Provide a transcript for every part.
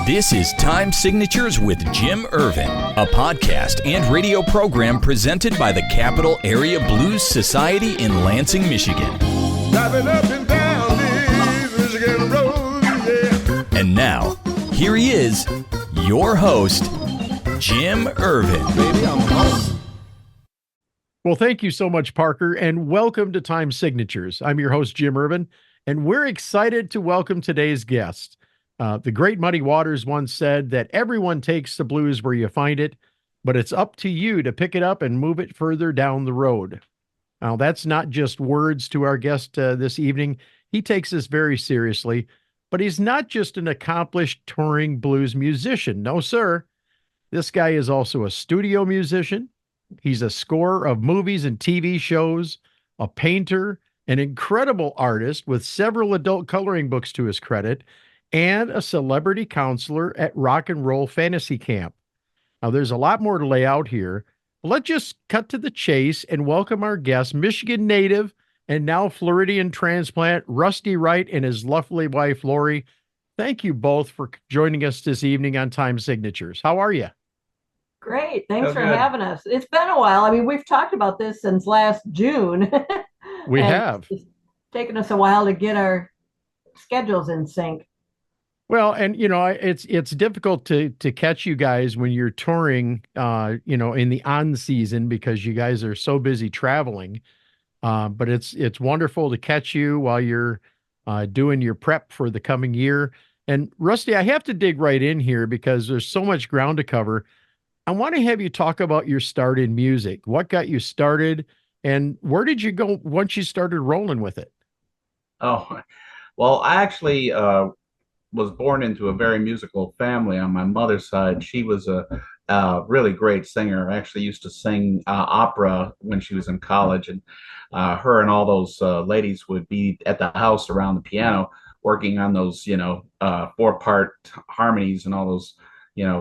This is Time Signatures with Jim Ervin, a podcast and radio program presented by the Capital Area Blues Society in Lansing, Michigan. Driving up and down these Michigan roads, yeah. And now, here he is, your host, Jim Ervin. Baby, I'm home. Well, thank you so much, Parker, and welcome to Time Signatures. I'm your host, Jim Ervin, and we're excited to welcome today's guest. The great Muddy Waters once said that everyone takes the blues where you find it, but it's up to you to pick it up and move it further down the road. Now, that's not just words to our guest this evening. He takes this very seriously, but he's not just an accomplished touring blues musician. No, sir. This guy is also a studio musician. He's a scorer of movies and TV shows, a painter, an incredible artist with several adult coloring books to his credit, and a celebrity counselor at Rock and Roll Fantasy Camp. Now, there's a lot more to lay out here. Let's just cut to the chase and welcome our guest, Michigan native and now Floridian transplant, Rusty Wright, and his lovely wife, Laurie. Thank you both for joining us this evening on Time Signatures. How are you? Great. Thanks for having us. It's been a while. I mean, we've talked about this since last June. We have. It's taken us a while to get our schedules in sync. Well, and you know, it's difficult to catch you guys when you're touring, in the on season because you guys are so busy traveling. But it's wonderful to catch you while you're doing your prep for the coming year. And Rusty, I have to dig right in here because there's so much ground to cover. I want to have you talk about your start in music. What got you started, and where did you go once you started rolling with it? Oh, well, I actually was born into a very musical family on my mother's side. She was a really great singer. I actually used to sing opera when she was in college, and her and all those ladies would be at the house around the piano working on those, four-part harmonies and all those,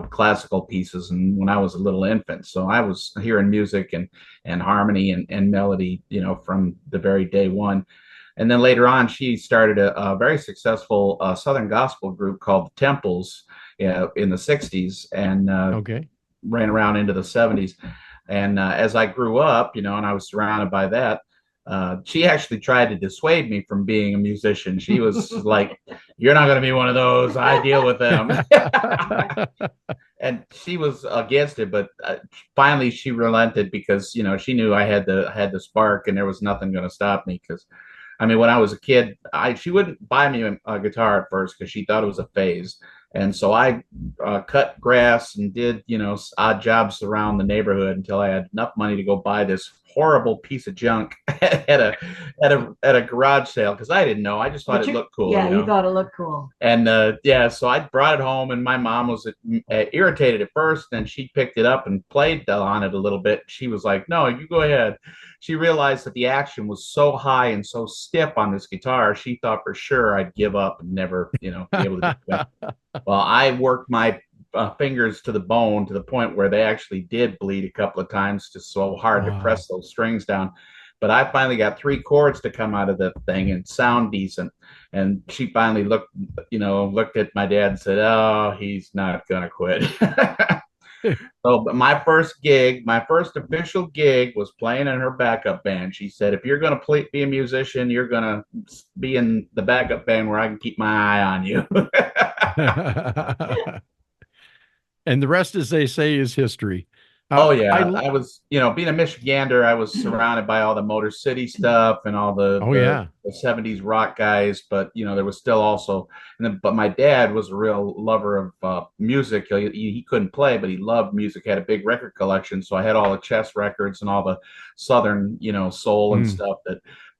classical pieces. And when I was a little infant, so I was hearing music and harmony and melody, from the very day one. And then later on, she started a very successful Southern gospel group called the Temples in the 60s and ran around into the 70s. And as I grew up, and I was surrounded by that, she actually tried to dissuade me from being a musician. She was like, "You're not going to be one of those. I deal with them." And she was against it, but finally she relented because, she knew I had the spark and there was nothing going to stop me. Because I mean, when I was a kid, she wouldn't buy me a guitar at first because she thought it was a phase. And so I cut grass and did, odd jobs around the neighborhood until I had enough money to go buy this horrible piece of junk at a garage sale because I didn't know. I just thought it looked cool. Yeah, you thought it looked cool. And so I brought it home, and my mom was irritated at first. Then she picked it up and played on it a little bit. She was like, "No, you go ahead." She realized that the action was so high and so stiff on this guitar. She thought for sure I'd give up and never, be able to do it. Well, I worked my fingers to the bone to the point where they actually did bleed a couple of times, just so hard to press those strings down. But I finally got 3 chords to come out of the thing and sound decent. And she finally looked at my dad and said, "Oh, he's not gonna quit." So my first official gig was playing in her backup band. She said, "If you're going to be a musician, you're going to be in the backup band where I can keep my eye on you." And the rest, as they say, is history. I was, being a Michigander, I was surrounded by all the Motor City stuff and all the 70s rock guys. But, there was still also, but my dad was a real lover of music. He couldn't play, but he loved music, had a big record collection. So I had all the chess records and all the Southern, soul and stuff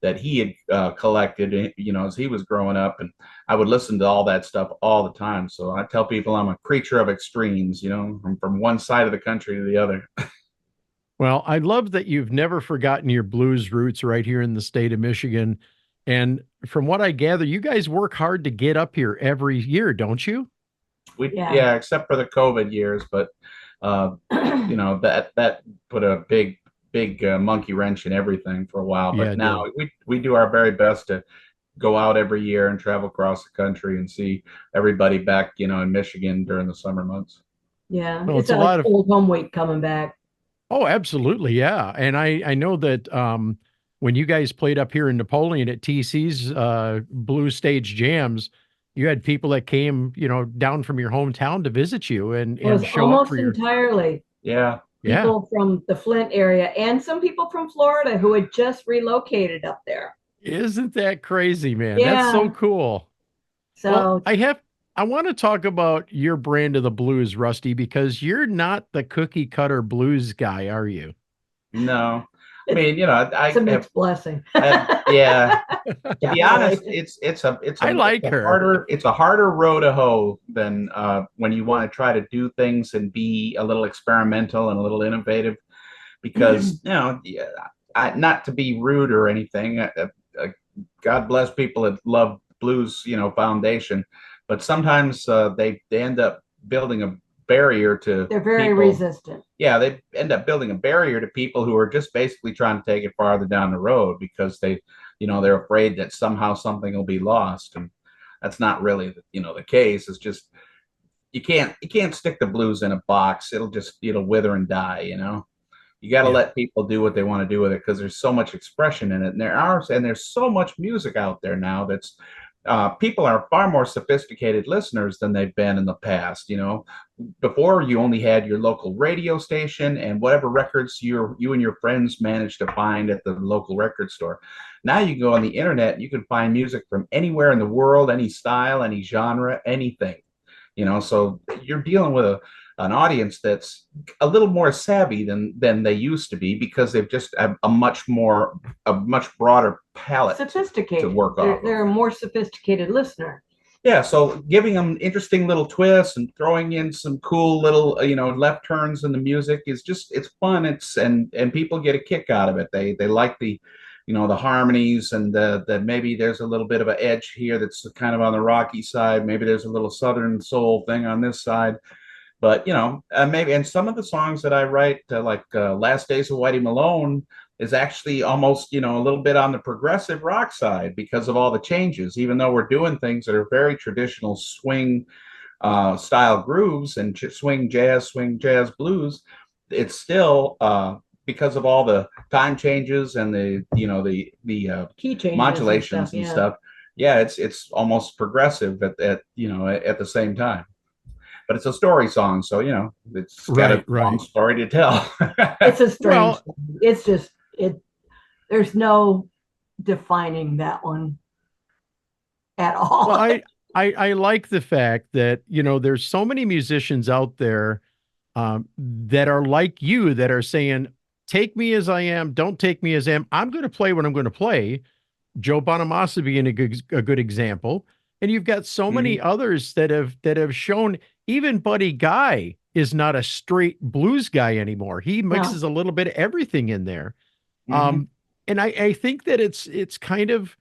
that he had collected, as he was growing up. And I would listen to all that stuff all the time. So I tell people I'm a creature of extremes, from one side of the country to the other. Well, I love that you've never forgotten your blues roots right here in the state of Michigan. And from what I gather, you guys work hard to get up here every year, don't you? Yeah, except for the COVID years. But, that put a big monkey wrench in everything for a while. But now we do our very best to go out every year and travel across the country and see everybody back, in Michigan during the summer months. Yeah, Well, it's it's a like lot of. old home week coming back. Oh, absolutely, yeah. And I know that when you guys played up here in Napoleon at TC's Bluestage jams, you had people that came, down from your hometown to visit you and It was show up almost for your. entirely Yeah. Yeah. people from the Flint area and some people from Florida who had just relocated up there. Isn't that crazy, man? That's so Yeah. cool. Well, So I want to talk about your brand of the blues, Rusty, because you're not the cookie cutter blues guy, are you? No. I it's, mean, it's a mixed blessing. yeah. To be honest, Definitely. I like her. it's a harder row to hoe than when you want to try to do things and be a little experimental and a little innovative. Because yeah, not to be rude or anything, God bless people that love blues, foundation, but sometimes they end up building a barrier to They're very people. resistant. Yeah, they end up building a barrier to people who are just basically trying to take it farther down the road because they're afraid that somehow something will be lost, and that's not really the case. It's just you can't stick the blues in a box. It'll wither and die. You got to Yeah. let people do what they want to do with it because there's so much expression in it, and there's so much music out there now that's people are far more sophisticated listeners than they've been in the past. Before you only had your local radio station and whatever records you and your friends managed to find at the local record store. Now you can go on the internet and you can find music from anywhere in the world, any style, any genre, anything. So you're dealing with an audience that's a little more savvy than they used to be because they've just have a much broader palette Sophisticated. to work off. They're a more sophisticated listener. Yeah, so giving them interesting little twists and throwing in some cool little left turns in the music is it's fun. And people get a kick out of it. They like the the harmonies and the maybe there's a little bit of an edge here that's kind of on the rocky side. Maybe there's a little southern soul thing on this side. But maybe, and some of the songs that I write, like "Last Days of Whitey Malone," is actually almost a little bit on the progressive rock side because of all the changes. Even though we're doing things that are very traditional swing style grooves and swing jazz, blues, it's still because of all the time changes and the Key changes modulations and stuff. Yeah, it's almost progressive at the same time. But it's a story song, so it's got a long story to tell. It's a strange thing. It's just there's no defining that one at all. Well, I like the fact that there's so many musicians out there that are like you that are saying, take me as I am, don't take me as I am. I'm going to play what I'm going to play. Joe Bonamassa being a good example. And you've got so many others that have shown. Even Buddy Guy is not a straight blues guy anymore. He mixes a little bit of everything in there. And I think that it's kind of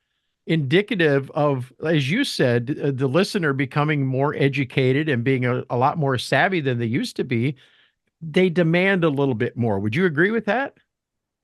indicative of, as you said, the listener becoming more educated and being a lot more savvy than they used to be. They demand a little bit more. Would you agree with that?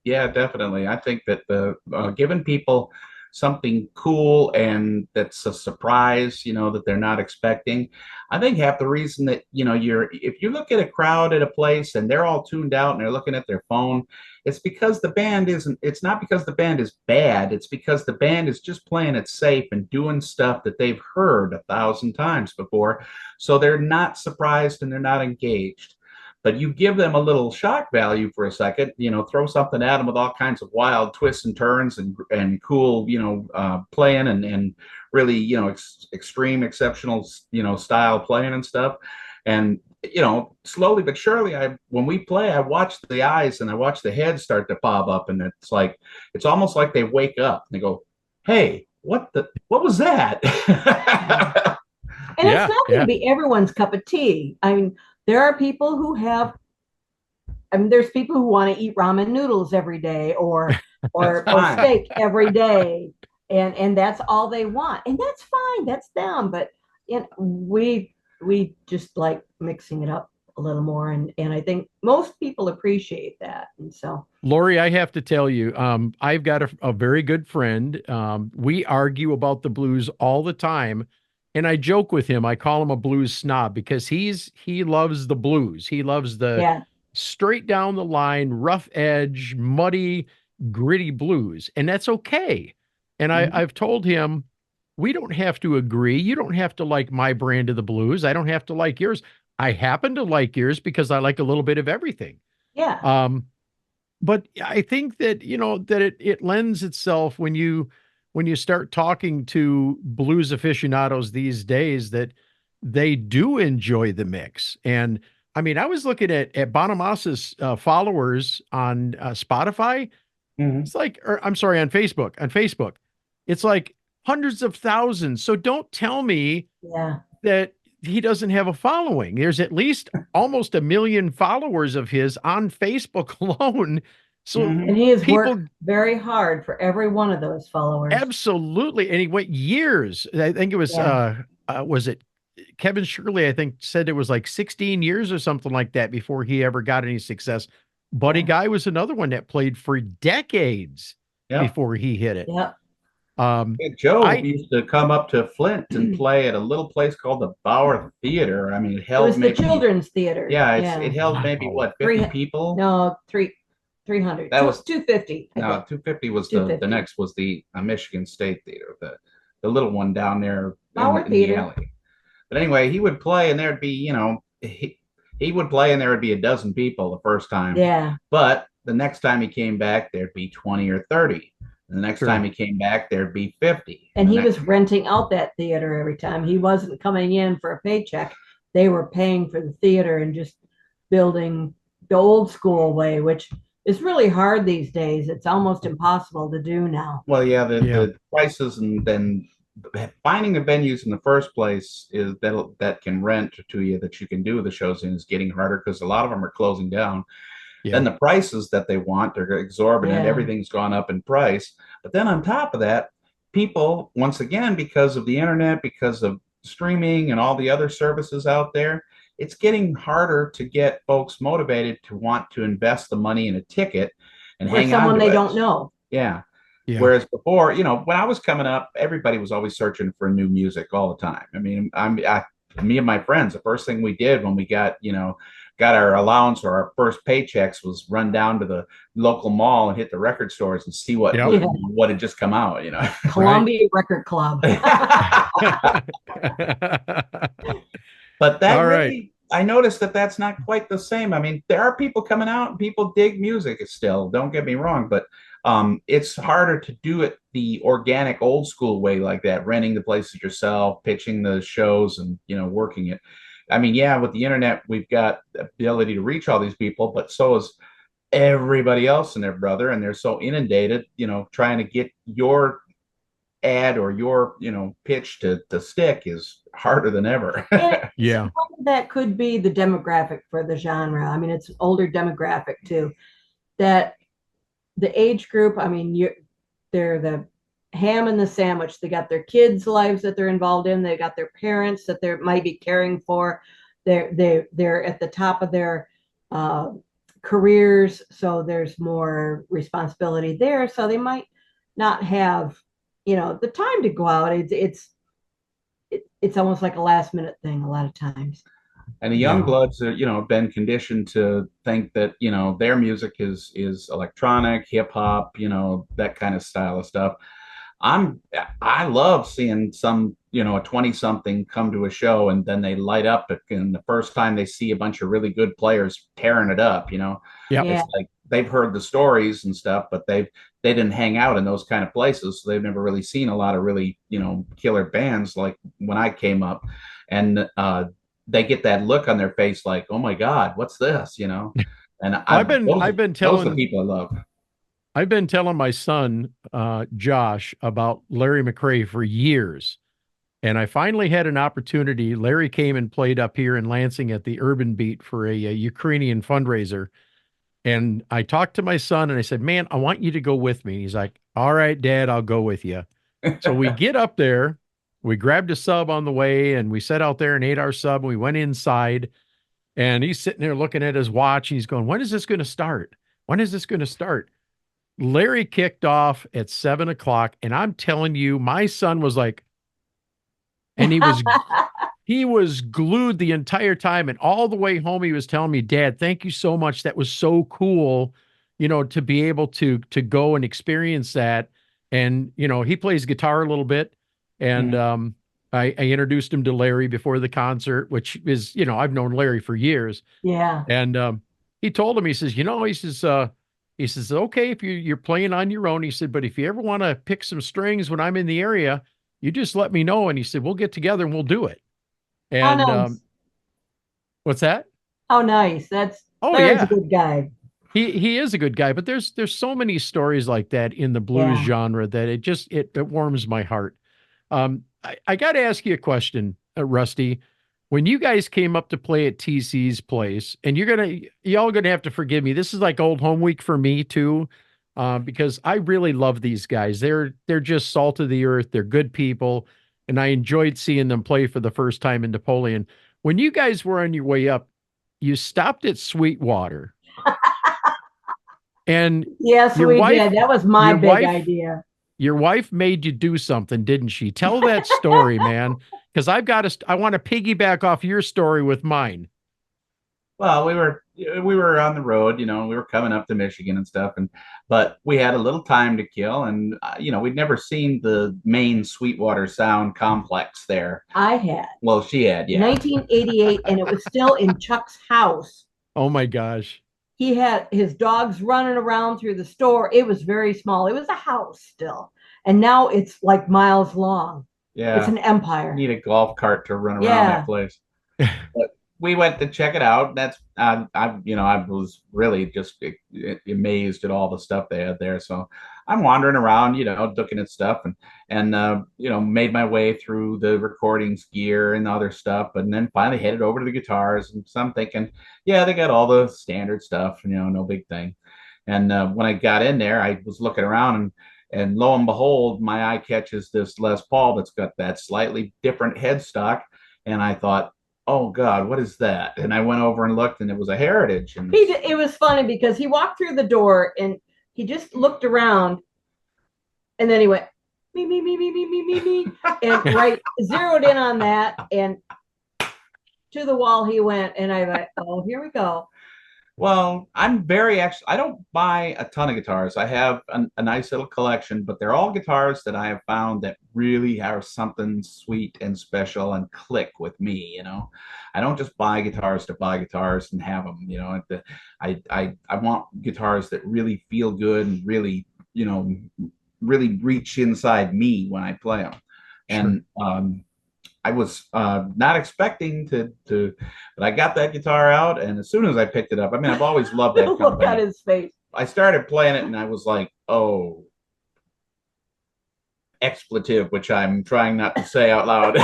Yeah, definitely. I think that the giving people something cool and that's a surprise, that they're not expecting. I think half the reason that, if you look at a crowd at a place and they're all tuned out and they're looking at their phone, it's because it's not because the band is bad. It's because the band is just playing it safe and doing stuff that they've heard 1,000 times before. So they're not surprised and they're not engaged. But you give them a little shock value for a second, throw something at them with all kinds of wild twists and turns and cool, playing and really, extreme, exceptional, style playing and stuff. And, slowly but surely, when we play, I watch the eyes and I watch the head start to pop up. And it's almost like they wake up and they go, hey, what was that? And it's not going to be everyone's cup of tea. I mean, there are people who there's people who want to eat ramen noodles every day or steak every day. And that's all they want. And that's fine. That's them. But we just like mixing it up a a little more. And I think most people appreciate that. And so, Laurie, I have to tell you, I've got a very good friend. We argue about the blues all the time. And I joke with him. I call him a blues snob because he loves the blues. He loves the yeah, straight down the line, rough edge, muddy, gritty blues. And that's okay. And Mhm. I've told him, we don't have to agree. You don't have to like my brand of the blues. I don't have to like yours. I happen to like yours because I like a little bit of everything. yeah. But I think that, that it lends itself when you start talking to blues aficionados these days that they do enjoy the mix. And I mean, I was looking at Bonamassa followers on Spotify. Mhm. It's like, or I'm sorry, on Facebook. On Facebook, it's like hundreds of thousands. So don't tell me Yeah. that he doesn't have a following. There's at least almost 1 million followers of his on Facebook alone. So Mhm. And he has people worked very hard for every one of those followers. absolutely, and he went years. I think it was it Kevin Shirley, I think, said it was like 16 years or something like that before he ever got any success. Buddy Yeah. Guy was another one that played for decades Yeah. before he hit it. Yeah. Yeah, Joe I used to come up to Flint and play at a little place called the Bauer Theater. I mean, it It held was the maybe, children's theater. yeah, Yeah. it held maybe Wow. what, Three- 50 people? No, 300. That was 250. I No, think. 250 was the 250. next was the Michigan State Theater, the little one down there Bauer in the Theater. alley. But anyway, he would play and there'd be, he would play and there would be a dozen people the first time. Yeah. But the next time he came back, there'd be 20 or 30. And the next Sure. time he came back, there'd be 50. And the he next- was renting out that theater every time. He wasn't coming in for a paycheck. They were paying for the theater and just building the old school way, which is really hard these days. It's almost impossible to do now. Well, yeah, Yeah. the prices and then finding the venues in the first place is that can rent to you that you can do the shows in is getting harder because a lot of them are closing down. Yeah. Then the prices that they want are exorbitant. Yeah. Everything's gone up in price. But then on top of that, people, once again, because of the internet, because of streaming and all the other services out there, it's getting harder to get folks motivated to want to invest the money in a ticket and For hang on someone to they it. don't know. Yeah. Yeah. Whereas before, when I was coming up, everybody was always searching for new music all the time. I mean, me and my friends, the first thing we did when we got our allowance or our first paychecks was run down to the local mall and hit the record stores and see what Yep. what had just come out. Columbia Record Club. But that All right. really, I noticed that that's not quite the same. I mean, there are people coming out and people dig music still. Don't get me wrong, but it's harder to do it the organic old school way like that, renting the places yourself, pitching the shows, and working it. I mean, yeah, with the internet, we've got the ability to reach all these people, but so is everybody else and their brother, and they're so inundated, trying to get your ad or your pitch to stick is harder than ever. Yeah. That could be the demographic for the genre. I mean, it's older demographic too. That the age group, I mean, they're the ham and the sandwich. They got their kids' lives that they're involved in. They got their parents that they might be caring for. They're at the top of their careers, so there's more responsibility there. So they might not have, the time to go out. It's almost like a last minute thing a lot of times. And the young Yeah. bloods are, been conditioned to think that, their music is electronic, hip hop, that kind of style of stuff. I love seeing some, a 20 something come to a show and then they light up and the first time they see a bunch of really good players tearing it up, Yep. Yeah. It's like they've heard the stories and stuff, but they didn't hang out in those kind of places. So they've never really seen a lot of really, killer bands like when I came up. And they get that look on their face like, oh my God, what's this? And I've been those are the telling people I love. I've been telling my son, Josh, about Larry McRae for years. And I finally had an opportunity. Larry came and played up here in Lansing at the Urban Beat for a Ukrainian fundraiser. And I talked to my son and I said, man, I want you to go with me. He's like, all right, Dad, I'll go with you. So we get up there, we grabbed a sub on the way and we sat out there and ate our sub and we went inside. And he's sitting there looking at his watch and he's going, when is this going to start? When is this going to start? Larry kicked off at 7 o'clock. And I'm telling you, my son was like, and he was glued the entire time. And all the way home, he was telling me, Dad, thank you so much. That was so cool, to be able to go and experience that. And, he plays guitar a little bit. And I introduced him to Larry before the concert, which is, I've known Larry for years. Yeah. And he told him, he says, he says, okay, if you're playing on your own, he said, but if you ever want to pick some strings when I'm in the area, you just let me know. And he said, we'll get together and we'll do it. And nice. What's that? Oh, nice. Larry's a good guy. He is a good guy, but there's so many stories like that in the blues genre that it warms my heart. I got to ask you a question, Rusty. When you guys came up to play at TC's place, and y'all gonna have to forgive me. This is like old home week for me too, because I really love these guys. They're just salt of the earth. They're good people, and I enjoyed seeing them play for the first time in Napoleon. When you guys were on your way up, you stopped at Sweetwater. And yes, we did. That was my big idea. Your wife made you do something, didn't she? Tell that story, man. Because I want to piggyback off your story with mine. Well, we were on the road, we were coming up to Michigan and stuff, but we had a little time to kill, and we'd never seen the main Sweetwater Sound complex there. I had. Well, she had, yeah. 1988, and it was still in Chuck's house. Oh my gosh. He had his dogs running around through the store. It was very small. It was a house still. And now it's like miles long. Yeah. It's an empire. You need a golf cart to run around that place. But we went to check it out. That's I was really just amazed at all the stuff they had there. So I'm wandering around, looking at stuff and made my way through the recordings gear and other stuff, and then finally headed over to the guitars. And so I'm thinking, yeah, they got all the standard stuff, no big thing. And when I got in there, I was looking around and lo and behold, my eye catches this Les Paul that's got that slightly different headstock. And I thought, oh God, what is that? And I went over and looked, and it was a Heritage. And it was funny because he walked through the door and he just looked around, and then he went, me, and right zeroed in on that, and to the wall he went. And I went, oh, here we go. Well, I don't buy a ton of guitars. I have a nice little collection, but they're all guitars that I have found that really are something sweet and special and click with me. I don't just buy guitars to buy guitars and have them. I want guitars that really feel good and really, really reach inside me when I play them. Sure. And I was not expecting to, but I got that guitar out, and as soon as I picked it up, I've always loved that company. Look at his face. I started playing it, and I was like, oh, expletive, which I'm trying not to say out loud.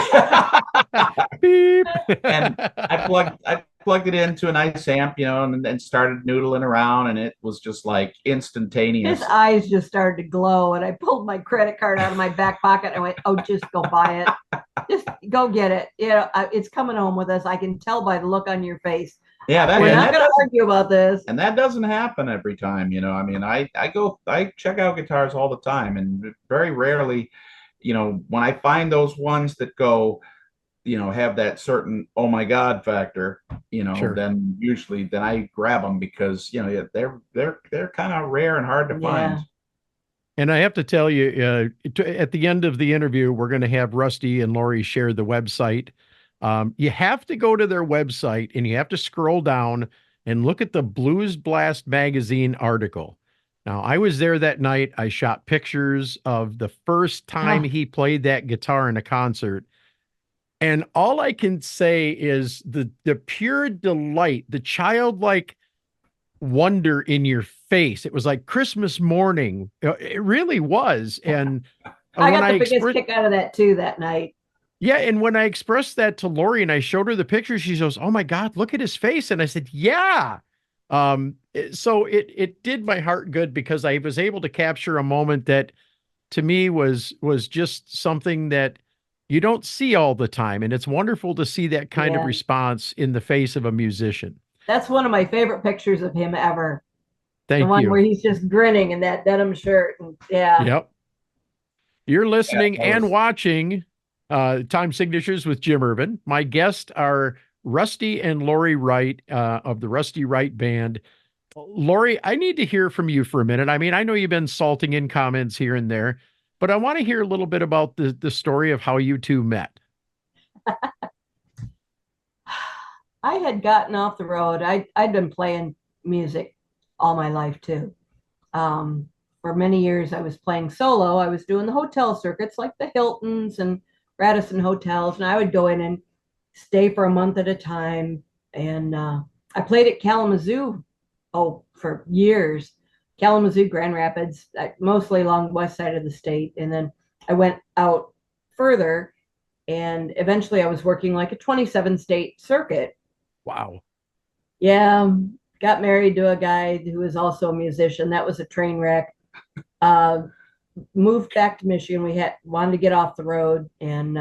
Beep. And I plugged it into a nice amp, and then started noodling around, and it was just like instantaneous. His eyes just started to glow, and I pulled my credit card out of my back pocket and I went, oh, just go buy it. Just go get it. It's coming home with us. I can tell by the look on your face. Yeah, we're not going to argue about this. And that doesn't happen every time, I check out guitars all the time, and very rarely, when I find those ones that go, have that certain oh my God factor, sure. Then I grab them because they're kind of rare and hard to find. And I have to tell you, at the end of the interview, we're going to have Rusty and Laurie share the website. You have to go to their website, and you have to scroll down and look at the Blues Blast magazine article. Now, I was there that night. I shot pictures of the first time he played that guitar in a concert. And all I can say is the pure delight, the childlike wonder in your face. It was like Christmas morning. It really was. And I got the biggest kick out of that too that night. Yeah. And when I expressed that to Laurie and I showed her the picture, she goes, oh my God, look at his face. And I said, yeah. So it did my heart good because I was able to capture a moment that to me was just something that you don't see all the time. And it's wonderful to see that kind of Yeah. response in the face of a musician. That's one of my favorite pictures of him ever. The Thank one where you. he's just grinning in that denim shirt. And yeah. Yep. You're listening that and was- watching Time Signatures with Jim Ervin. My guests are Rusty and Laurie Wright of the Rusty Wright Band. Laurie, I need to hear from you for a minute. I mean, I know you've been salting in comments here and there, but I want to hear a little bit about the story of how you two met. I had gotten off the road. I'd been playing music all my life too. For many years, I was playing solo. I was doing the hotel circuits like the Hiltons and Radisson hotels, and I would go in and stay for a month at a time. And I played at Kalamazoo, for years. Kalamazoo, Grand Rapids, mostly along the west side of the state. And then I went out further, and eventually I was working like a 27-state circuit. Wow. Yeah, got married to a guy who was also a musician. That was a train wreck. Moved back to Michigan. We wanted to get off the road, and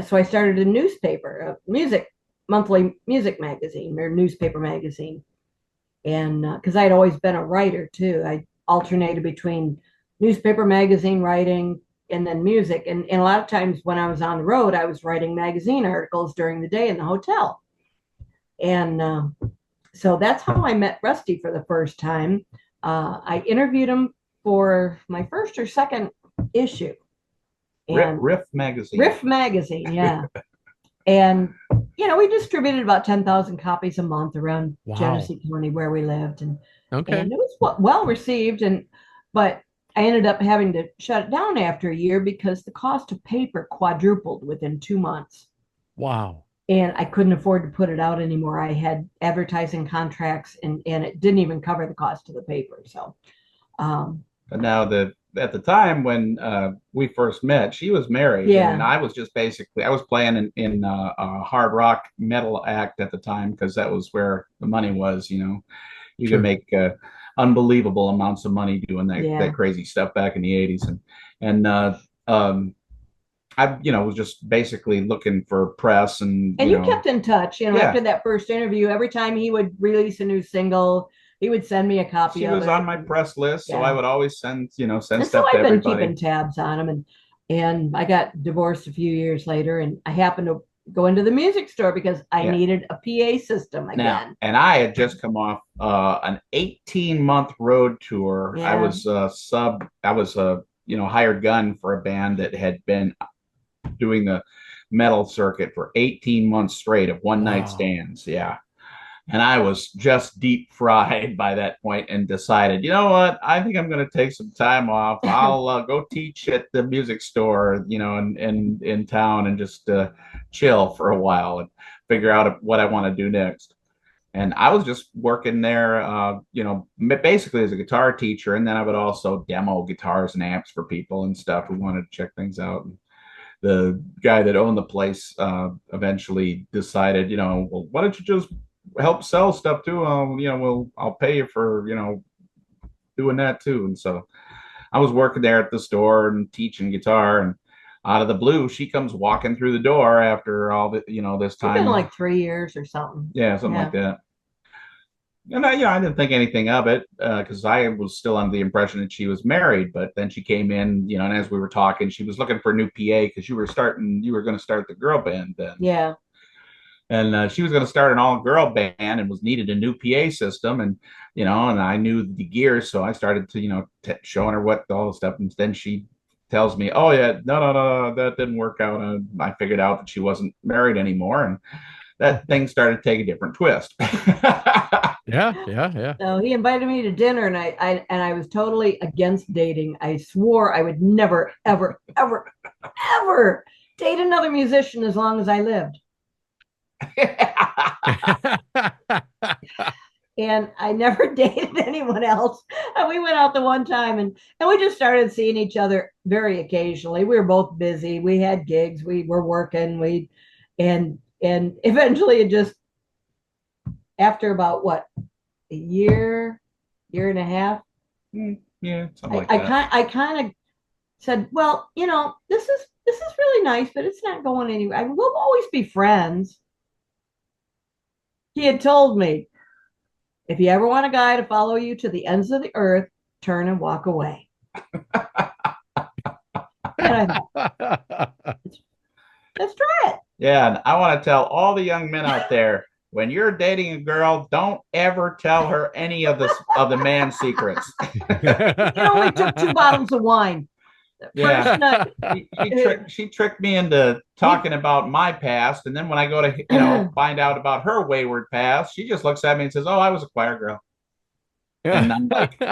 so I started a newspaper, a monthly music magazine or newspaper magazine. And because I'd always been a writer too, I alternated between newspaper magazine writing and then music. And a lot of times when I was on the road, I was writing magazine articles during the day in the hotel. And so that's how I met Rusty for the first time. I interviewed him for my first or second issue. And Riff magazine. Riff magazine, yeah. And we distributed about 10,000 copies a month around Wow. Genesee County where we lived, and Okay. it was well received. But I ended up having to shut it down after a year because the cost of paper quadrupled within 2 months. Wow. And I couldn't afford to put it out anymore. I had advertising contracts, and it didn't even cover the cost of the paper. So, But now at the time when we first met, she was married, Yeah. and I was just I was playing in a hard rock metal act at the time because that was where the money was. You Sure. could make unbelievable amounts of money doing Yeah. that crazy stuff back in the 80s, and I was just basically looking for press and you kept in touch. Yeah. After that first interview, every time he would release a new single, he would send me a copy she of was it. on my press list, so Yeah. I would always send And stuff so to I've been everybody. keeping tabs on him, and I got divorced a few years later, and I happened to go into the music store because I Yeah. needed a PA system again. Now, and I had just come off an 18-month road tour. Yeah. I was a hired gun for a band that had been doing the metal circuit for 18 months straight of one night Wow. stands. Yeah. And I was just deep fried by that point and decided, you know what? I think I'm going to take some time off. I'll go teach at the music store, in town, and just chill for a while and figure out what I want to do next. And I was just working there, basically as a guitar teacher. And then I would also demo guitars and amps for people and stuff who wanted to check things out. And the guy that owned the place eventually decided, well, why don't you just help sell stuff too? I'll pay you for, doing that too. And so I was working there at the store and teaching guitar, and out of the blue, she comes walking through the door after all the, this It's time. been like 3 years or something. Yeah, something like that. And I didn't think anything of it because I was still under the impression that she was married. But then she came in, and as we were talking, she was looking for a new PA because you were going to start the girl band then. Yeah. And she was going to start an all-girl band and needed a new PA system, and and I knew the gears, so I started to showing her what all the stuff, and then she tells me, "Oh yeah, no, that didn't work out." And I figured out that she wasn't married anymore, and that thing started to take a different twist. Yeah. So he invited me to dinner, and I was totally against dating. I swore I would never, ever, ever, ever date another musician as long as I lived. And I never dated anyone else. And we went out the one time, and we just started seeing each other very occasionally. We were both busy. We had gigs. We were working. And eventually it just, after about a year and a half, Yeah, something like that. I kind of said, well, this this is really nice, but it's not going anywhere. I mean, we'll always be friends. He had told me, if you ever want a guy to follow you to the ends of the earth, turn and walk away. And I thought, let's try it. Yeah, and I want to tell all the young men out there, when you're dating a girl, don't ever tell her any of the man's secrets. It only took 2 bottles of wine. Yeah. First night, She tricked me into talking about my past, and then when I go to find out about her wayward past, she just looks at me and says, "Oh, I was a choir girl." And I'm like,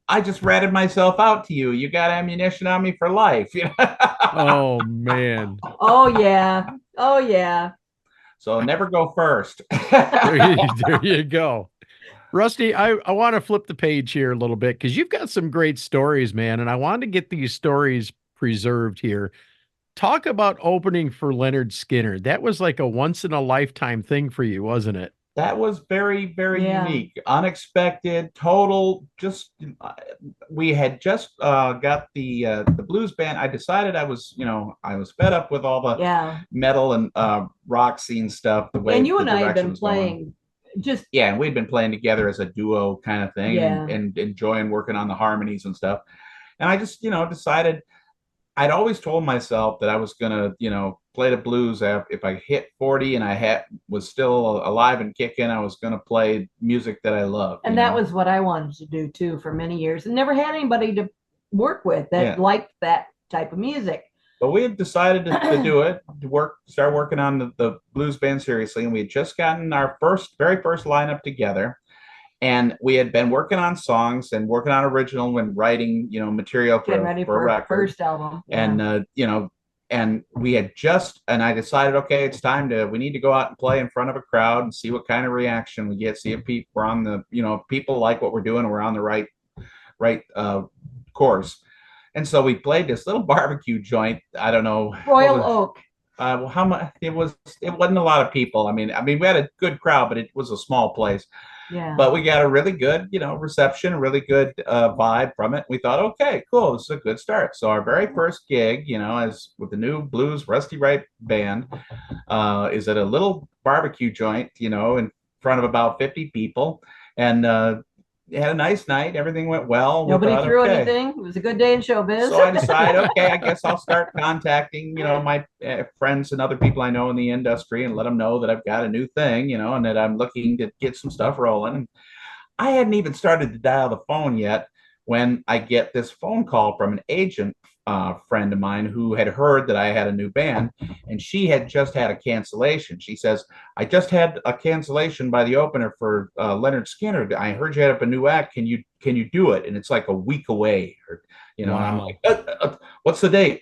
I just ratted myself out to you. You got ammunition on me for life. Oh man. oh yeah. Oh yeah. So never go first. There you go. Rusty, I want to flip the page here a little bit because you've got some great stories, man, and I wanted to get these stories preserved here. Talk about opening for Lynryd Skynyrd. That was like a once in a lifetime thing for you, wasn't it? That was very, very Yeah. unique, unexpected, total. Just we had just got the blues band. I decided I was fed up with all the Yeah. metal and rock scene stuff. The way And you the and I have direction been was going. playing just Yeah, and we'd been playing together as a duo kind of thing, Yeah. and enjoying working on the harmonies and stuff. And I just, decided. I'd always told myself that I was gonna, play the blues if I hit 40 and I was still alive and kicking. I was gonna play music that I love. and that was what I wanted to do too for many years, and never had anybody to work with that liked that type of music. But we had decided to do it, start working on the blues band seriously, and we had just gotten our very first lineup together. And we had been working on songs and working on original and writing, material for a record. First album. Yeah. And, and we had and I decided, okay, we need to go out and play in front of a crowd and see what kind of reaction we get, see if we're on the, people like what we're doing, we're on the right course. And so we played this little barbecue joint. I don't know. Royal Oak. Well, how much it wasn't a lot of people. I mean, we had a good crowd, but it was a small place. Yeah. But we got a really good, reception, a really good vibe from it. We thought, okay, cool, this is a good start. So our very first gig, as with the new blues Rusty Wright band, is at a little barbecue joint, in front of about 50 people, and had a nice night. Everything went well. Nobody threw anything. It was a good day in showbiz. So I decided, okay, I guess I'll start contacting, my friends and other people I know in the industry and let them know that I've got a new thing, and that I'm looking to get some stuff rolling. And I hadn't even started to dial the phone yet when I get this phone call from an agent friend of mine who had heard that I had a new band, and she had just had a cancellation. She says, I just had a cancellation by the opener for Lynryd Skynyrd. I heard you had up a new act. Can you do it? And it's like a week away, or, Wow. And I'm like, what's the date?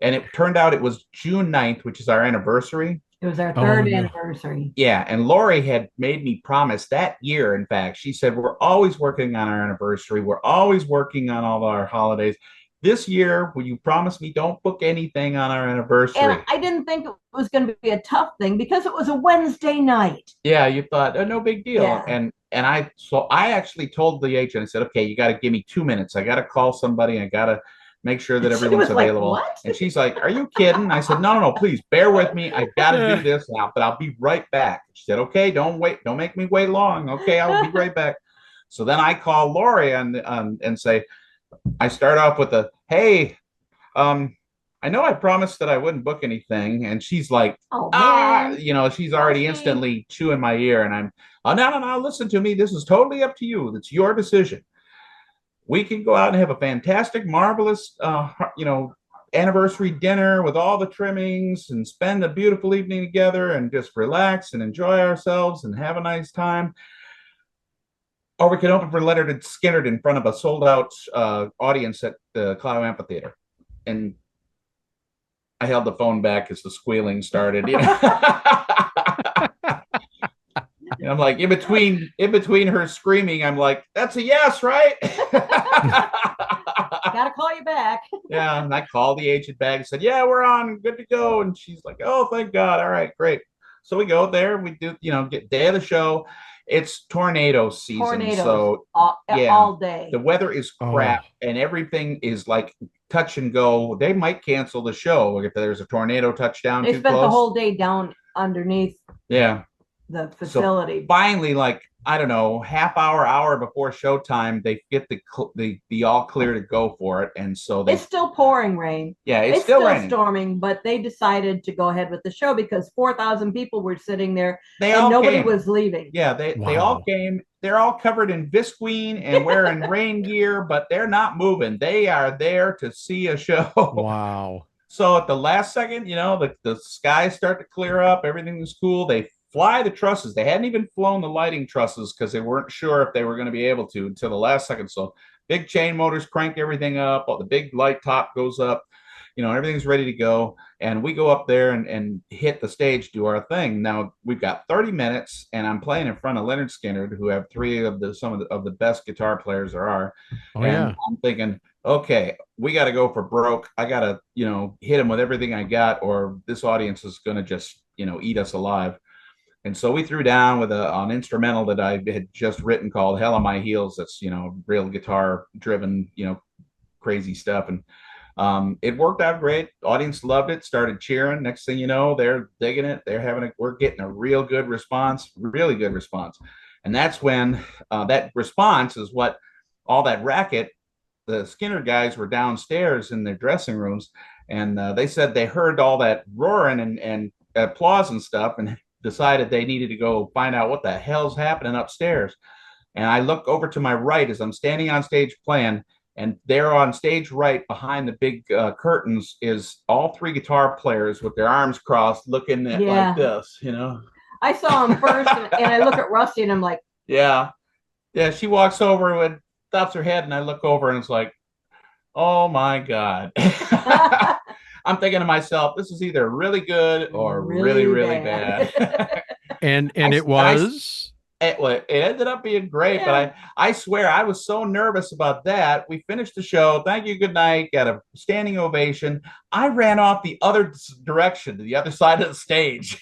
And it turned out it was June 9th, which is our anniversary. It was our third anniversary. Yeah, and Laurie had made me promise that year. In fact, she said, we're always working on our anniversary. We're always working on all our holidays. This year, will you promise me don't book anything on our anniversary? And I didn't think it was going to be a tough thing because it was a Wednesday night. Yeah, you thought, no big deal. Yeah. And I actually told the agent, I said, okay, you got to give me 2 minutes. I got to call somebody. I got to make sure that everyone's available. Like, what? And she's like, are you kidding? I said, no, please bear with me. I got to do this now, but I'll be right back. She said, okay, don't wait. Don't make me wait long. Okay, I'll be right back. So then I call Laurie and say, I start off with hey, I know I promised that I wouldn't book anything. And she's like, oh, man. She's already instantly chewing my ear. And I'm, oh, no, listen to me. This is totally up to you. It's your decision. We can go out and have a fantastic, marvelous, anniversary dinner with all the trimmings and spend a beautiful evening together and just relax and enjoy ourselves and have a nice time. Or we could open for Lynryd Skynyrd in front of a sold-out audience at the Cloud Amphitheater. And I held the phone back as the squealing started. And I'm like, in between her screaming, I'm like, that's a yes, right? Gotta call you back. Yeah, and I called the agent back and said, yeah, we're on, good to go. And she's like, oh, thank God. All right, great. So we go there, we do, get day of the show. It's tornado season. Tornadoes So all day. the weather is crap and everything is like touch and go. They might cancel the show if there's a tornado touchdown They too spent close. the whole day down underneath the facility. So finally, like, I don't know, hour before showtime, they get the all clear to go for it. And so it's still pouring rain. Yeah, it's still raining. Storming, but they decided to go ahead with the show because 4,000 people were sitting there and nobody was leaving. Yeah, they all came. They're all covered in visqueen and wearing rain gear, but they're not moving. They are there to see a show. Wow. So at the last second, the skies start to clear up. Everything was cool. They fly the trusses. They hadn't even flown the lighting trusses because they weren't sure if they were going to be able to until the last second. So big chain motors crank everything up. The big light top goes up. Everything's ready to go. And we go up there and hit the stage, do our thing. Now we've got 30 minutes and I'm playing in front of Lynryd Skynyrd, who have some of the best guitar players there are. I'm thinking, okay, we got to go for broke. I got to, hit them with everything I got, or this audience is going to just, eat us alive. And so we threw down with an instrumental that I had just written called Hell on My Heels. That's, real guitar driven, crazy stuff. And it worked out great. The audience loved it, started cheering. Next thing you know, they're digging it. We're getting a real good response, really good response. And that's when that response is what all that racket, the Skynyrd guys were downstairs in their dressing rooms. And they said they heard all that roaring and applause and stuff and decided they needed to go find out what the hell's happening upstairs. And I look over to my right as I'm standing on stage playing, and there on stage right behind the big curtains is all three guitar players with their arms crossed looking at like this, I saw him first and I look at Rusty and I'm like, yeah, she walks over and stops her head and I look over and it's like, oh my God. I'm thinking to myself, this is either really good or really, really bad. and it was. It ended up being great, but I swear I was so nervous about that. We finished the show. Thank you. Good night. Got a standing ovation. I ran off the other direction, to the other side of the stage.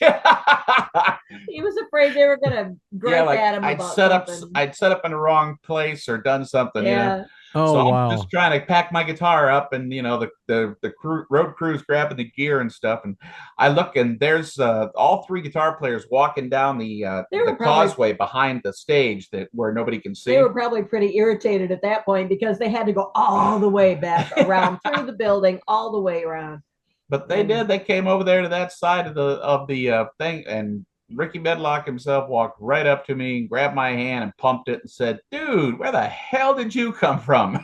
He was afraid they were going to gripe at him. I'd set up in the wrong place or done something. Yeah. Oh, so wow. I'm just trying to pack my guitar up, and the road crew's grabbing the gear and stuff, and I look and there's all three guitar players walking down the causeway behind the stage where nobody can see. They were probably pretty irritated at that point because they had to go all the way back around through the building, all the way around. But they did. They came over there to that side of the thing, and Ricky Medlock himself walked right up to me and grabbed my hand and pumped it and said, "Dude, where the hell did you come from?"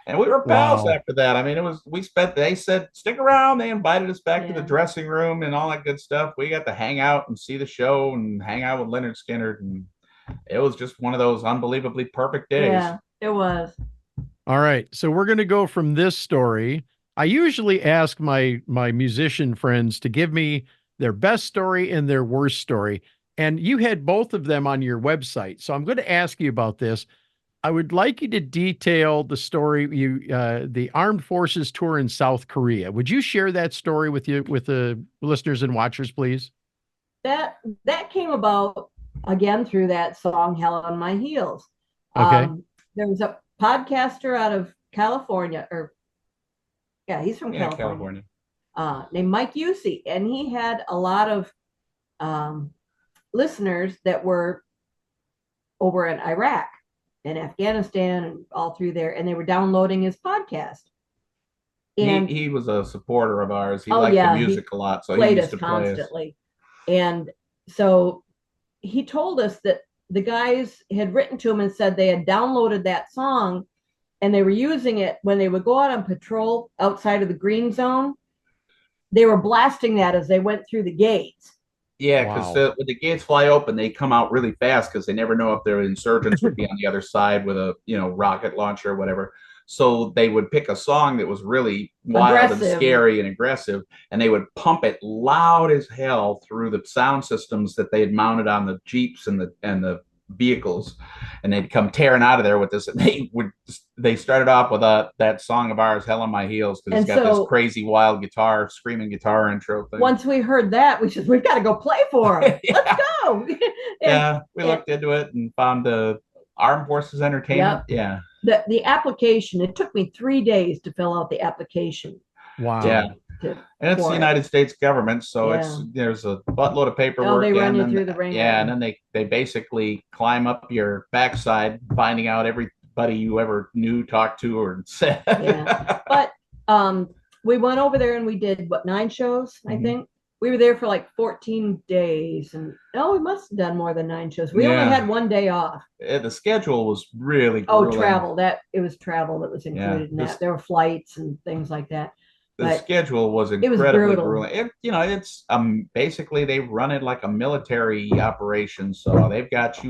And we were pals after that. I mean, they said, stick around. They invited us back to the dressing room and all that good stuff. We got to hang out and see the show and hang out with Lynryd Skynyrd. And it was just one of those unbelievably perfect days. Yeah, it was. All right. So we're going to go from this story. I usually ask my musician friends to give me their best story and their worst story. And you had both of them on your website. So I'm going to ask you about this. I would like you to detail the story, the Armed Forces tour in South Korea. Would you share that story with the listeners and watchers, please? That came about again through that song, Hell on My Heels. Okay. There was a podcaster out of California, he's from California. Named Mike Usey, and he had a lot of listeners that were over in Iraq and Afghanistan and all through there, and they were downloading his podcast. And he was a supporter of ours. He liked the music a lot, so he used to play constantly. And so he told us that the guys had written to him and said they had downloaded that song and they were using it when they would go out on patrol outside of the green zone. They were blasting that as they went through the gates. Yeah, because when the gates fly open, they come out really fast because they never know if their insurgents would be on the other side with a rocket launcher or whatever. So they would pick a song that was really wild and scary and aggressive, and they would pump it loud as hell through the sound systems that they had mounted on the Jeeps and the vehicles, and they'd come tearing out of there with this. And they started off with that song of ours, "Hell on My Heels," because it's got this crazy wild screaming guitar intro thing. Once we heard that, we said, we've got to go play for them. Yeah. Let's go. We looked into it and found the Armed Forces Entertainment. Yep. The application, it took me 3 days to fill out the application. Wow. Yeah. And it's the United States government, so there's a buttload of paperwork. They run you through the ringer. Yeah, and then they basically climb up your backside, finding out everybody you ever knew, talked to, or said. Yeah, but we went over there and we did 9 shows, I think. We were there for like 14 days, and we must have done more than 9 shows. We only had 1 day off. The schedule was really grueling. Travel. It was travel that was included in that. There were flights and things like that. The schedule was incredibly grueling. It's basically they run it like a military operation, so they've got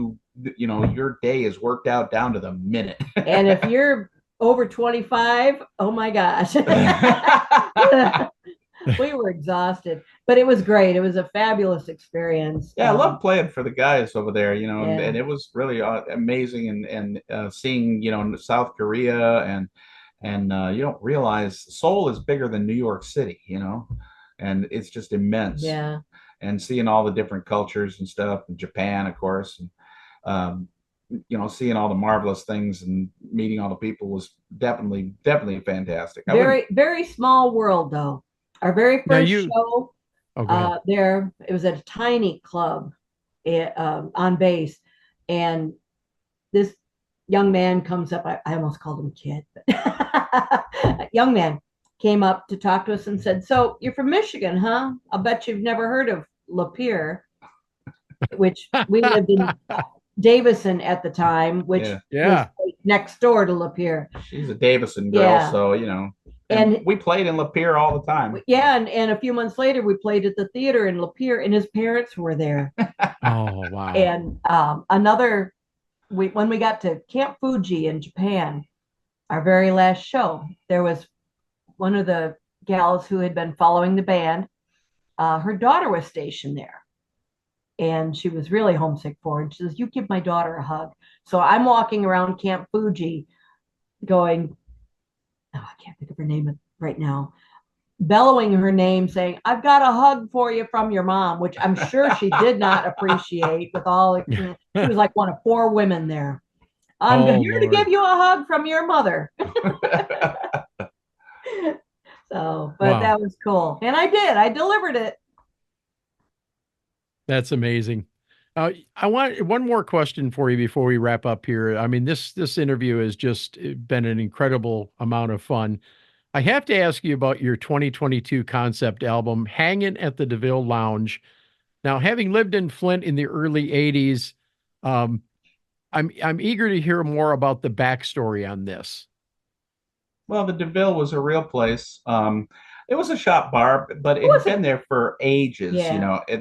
your day is worked out down to the minute. And if you're over 25, oh my gosh. We were exhausted, but it was great. It was a fabulous experience. Yeah, I love playing for the guys over there, and it was really amazing. And seeing, South Korea and you don't realize Seoul is bigger than New York City, and it's just immense. Yeah. And seeing all the different cultures and stuff, and Japan, of course, and seeing all the marvelous things and meeting all the people was definitely fantastic. Very small world, though. Our very first show there, it was at a tiny club on base, and this young man comes up. I almost called him a kid, but young man came up to talk to us and said, "So you're from Michigan, huh? I'll bet you've never heard of Lapeer," which we lived in Davison at the time, which was next door to Lapeer. She's a Davison girl, so And we played in Lapeer all the time. Yeah, and a few months later, we played at the theater in Lapeer, and his parents were there. Oh, wow. And when we got to Camp Fuji in Japan, our very last show, there was one of the gals who had been following the band. Her daughter was stationed there, and she was really homesick for her. And she says, "You give my daughter a hug." So I'm walking around Camp Fuji going, I can't think of her name right now, bellowing her name, saying, "I've got a hug for you from your mom," which I'm sure she did not appreciate with all, she was like one of 4 women there. "I'm here to give you a hug from your mother." That was cool. And I delivered it. That's amazing. I want one more question for you before we wrap up here. I mean, this interview has just been an incredible amount of fun. I have to ask you about your 2022 concept album, Hanging at the DeVille Lounge. Now, having lived in Flint in the early 80s, I'm eager to hear more about the backstory on this. Well, the DeVille was a real place. It was a shop bar, but it had been there for ages.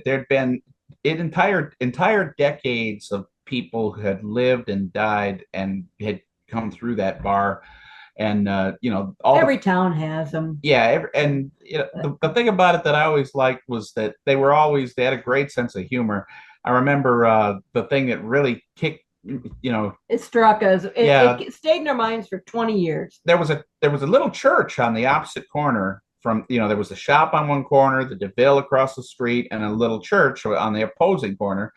There'd been entire decades of people who had lived and died and had come through that bar. And every town has them. Yeah, the thing about it that I always liked was that they had a great sense of humor. I remember the thing that really kicked, it struck us. It stayed in our minds for 20 years. There was a little church on the opposite corner from, there was a shop on one corner, the DeVille across the street, and a little church on the opposing corner.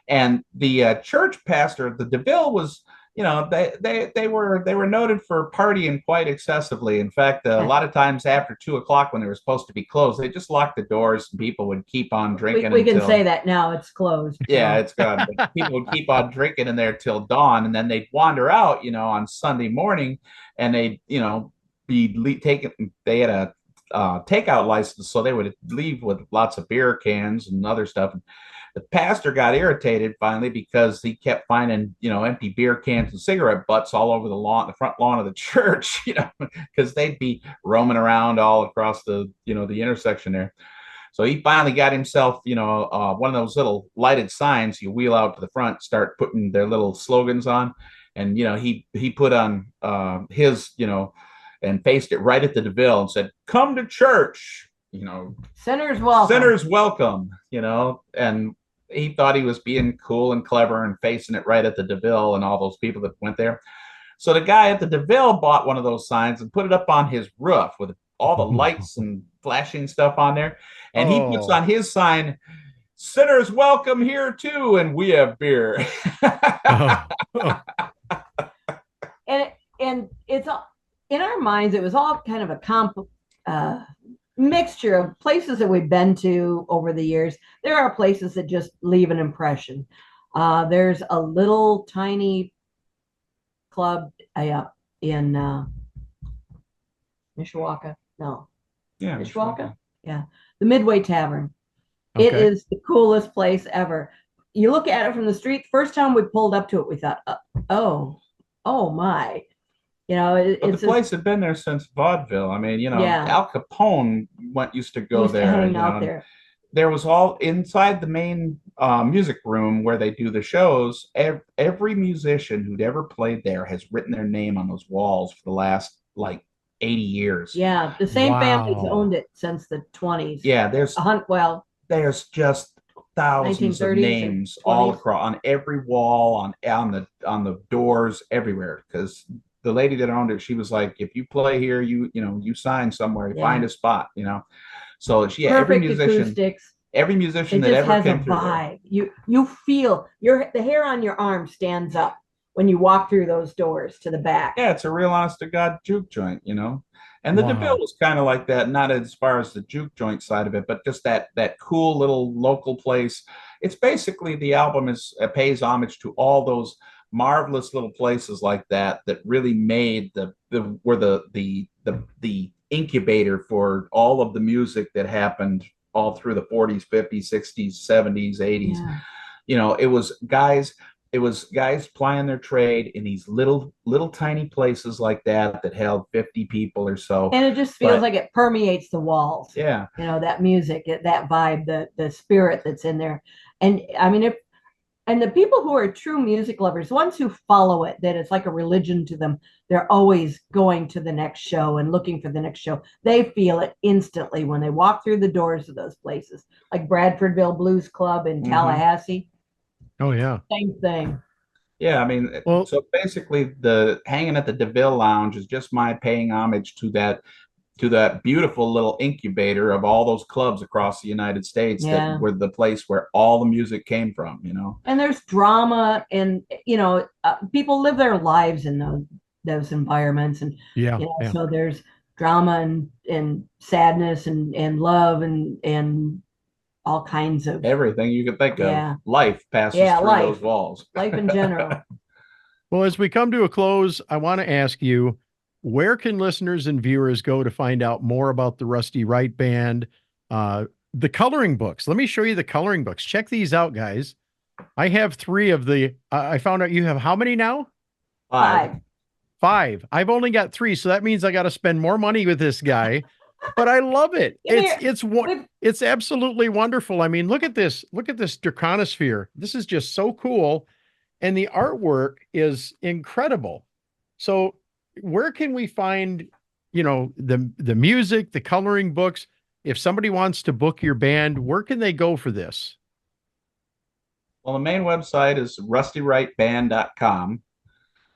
And the church pastor of the DeVille was, they were noted for partying quite excessively. In fact, a lot of times after 2:00 when they were supposed to be closed, they just locked the doors and people would keep on drinking. We can say that now, it's closed. Yeah, it's gone. But people would keep on drinking in there till dawn, and then they'd wander out, on Sunday morning, and they'd, be taken. They had a takeout license, so they would leave with lots of beer cans and other stuff. The pastor got irritated finally because he kept finding, empty beer cans and cigarette butts all over the front lawn of the church, because they'd be roaming around all across the intersection there. So he finally got himself, one of those little lighted signs you wheel out to the front, start putting their little slogans on. And, he put on his, and faced it right at the DeVille and said, "Come to church, sinners welcome." Sinners welcome, and he thought he was being cool and clever and facing it right at the DeVille and all those people that went there. So the guy at the DeVille bought one of those signs and put it up on his roof with all the lights and flashing stuff on there. And he puts on his sign, "Sinners welcome here too, and we have beer." And it's all in our minds. It was all kind of a mixture of places that we've been to over the years. There are places that just leave an impression. There's a little tiny club in Mishawaka. No, Yeah, Mishawaka. Yeah, the Midway Tavern. Okay. It is the coolest place ever. You look at it from the street. First time we pulled up to it, we thought, oh my. You know, but the place had been there since vaudeville. I mean, Yeah. Al Capone used to go there. hang out there. There was all inside the main music room where they do the shows. Every musician who'd ever played there has written their name on those walls for the last like 80 years. Yeah, the same family's Wow. owned it since the 20s. Yeah, there's Well, just thousands of 1930s or names all 20s. across on every wall, on the doors, everywhere. Because the lady that owned it, she was like, if you play here, you sign somewhere, you Yeah. find a spot, So every perfect musician, acoustics. every It musician that just ever has a came through there. vibe. You feel the hair on your arm stands up when you walk through those doors to the back. Yeah, it's a real honest to God juke joint, And the Wow. DeVille was kind of like that, not as far as the juke joint side of it, but just that cool little local place. It's basically the album pays homage to all those marvelous little places like that really made the incubator for all of the music that happened all through the 40s, 50s, 60s, 70s, 80s. Yeah. It was guys plying their trade in these little tiny places like that held 50 people or so. And it just feels like it permeates the walls. Yeah. That music, that vibe, the spirit that's in there. And I mean, and the people who are true music lovers, the ones who follow it, that it's like a religion to them, they're always going to the next show and looking for the next show. They feel it instantly when they walk through the doors of those places, like Bradfordville Blues Club in Tallahassee. Oh, yeah. Same thing. Yeah, I mean, so basically the hanging at the DeVille Lounge is just my paying homage to that beautiful little incubator of all those clubs across the United States that were the place where all the music came from, And there's drama, and people live their lives in those environments, and so there's drama and sadness and love and all kinds of everything you could think of. Life passes through those walls. Life in general. Well, as we come to a close, I want to ask you, where can listeners and viewers go to find out more about the Rusty Wright Band? The coloring books. Let me show you the coloring books. Check these out, guys. I have 3 of the, I found out you have how many now? 5. 5. I've only got 3. So that means I got to spend more money with this guy, but I love it. It's absolutely wonderful. I mean, look at this Draconosphere. This is just so cool. And the artwork is incredible. So where can we find, the music, the coloring books? If somebody wants to book your band, where can they go for this? Well, the main website is rustywrightband.com.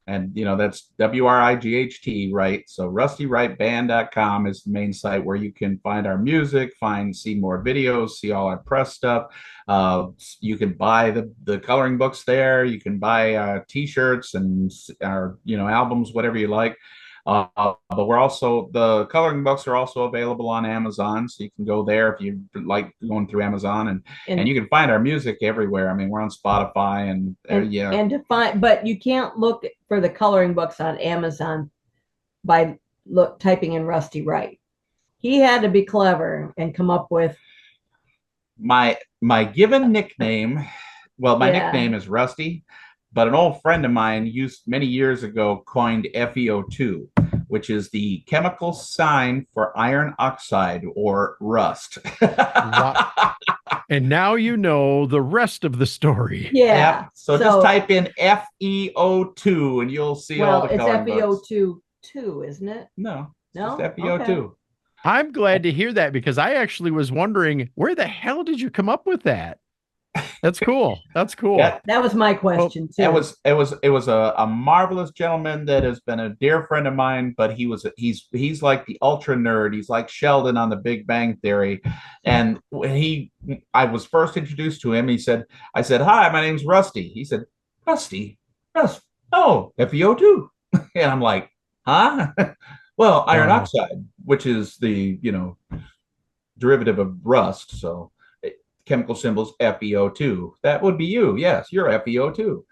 And, that's WRIGHT, right? So rustywrightband.com is the main site where you can find our music, see more videos, see all our press stuff. You can buy the coloring books there. You can buy T-shirts and our, albums, whatever you like. But the coloring books are also available on Amazon, so you can go there if you like going through Amazon, and you can find our music everywhere. I mean, we're on Spotify and but you can't look for the coloring books on Amazon by typing in Rusty Wright. He had to be clever and come up with my given nickname. Well, my nickname is Rusty, but an old friend of mine many years ago coined FeO2, which is the chemical sign for iron oxide or rust. Wow. And now you know the rest of the story. Yeah. Yep. So just type in FeO2 and you'll see all the coloring books. It's FeO2 too, isn't it? No, just FeO2. Okay. I'm glad to hear that, because I actually was wondering, where the hell did you come up with that? That's cool. That's cool. Yeah. That was my question too. It was a marvelous gentleman that has been a dear friend of mine, but he's like the ultra nerd. He's like Sheldon on the Big Bang Theory. And when I was first introduced to him, I said, "Hi, my name's Rusty." He said, "Rusty? Rust? Oh, FeO2." And I'm like, "Huh?" Well, iron oxide, which is the, derivative of rust. So chemical symbols FeO2. That would be you. Yes, you're FeO2.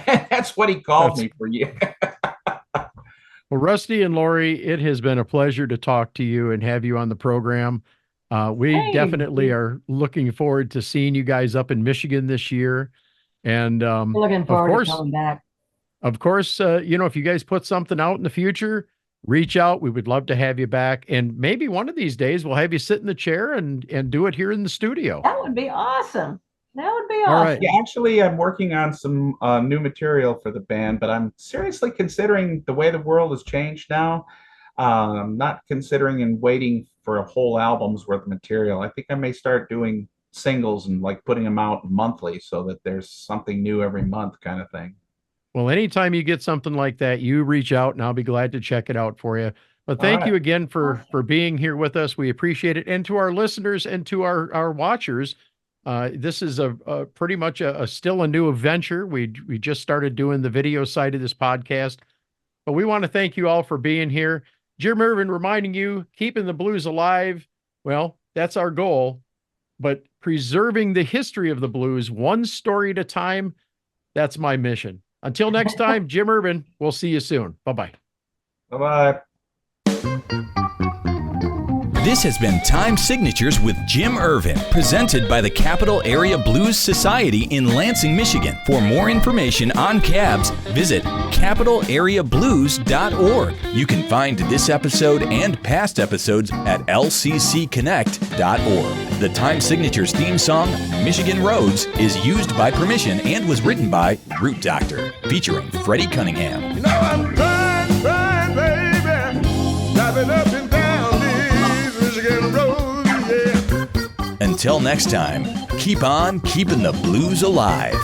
That's what he called me for years. Well, Rusty and Laurie, it has been a pleasure to talk to you and have you on the program. We definitely are looking forward to seeing you guys up in Michigan this year. And looking forward to coming back. Of course, if you guys put something out in the future, reach out. We would love to have you back. And maybe one of these days we'll have you sit in the chair and do it here in the studio. That would be awesome. That would be All awesome. right. Yeah, actually, I'm working on some new material for the band, but I'm seriously considering the way the world has changed now. I'm not considering and waiting for a whole album's worth of material. I think I may start doing singles and like putting them out monthly so that there's something new every month kind of thing. Well, anytime you get something like that, you reach out and I'll be glad to check it out for you. But thank you again for being here with us. We appreciate it. And to our listeners and to our watchers, this is a pretty much still a new adventure. We just started doing the video side of this podcast, but we want to thank you all for being here. Jim Ervin reminding you, keeping the blues alive. Well, that's our goal, but preserving the history of the blues one story at a time. That's my mission. Until next time, Jim Ervin, we'll see you soon. Bye-bye. Bye-bye. This has been Time Signatures with Jim Ervin, presented by the Capital Area Blues Society in Lansing, Michigan. For more information on cabs, visit capitalareablues.org. You can find this episode and past episodes at lccconnect.org. The Time Signatures theme song, Michigan Roads, is used by permission and was written by Root Doctor, featuring Freddie Cunningham. I'm crying, baby, driving up and down these Michigan roads, yeah. Until next time, keep on keeping the blues alive.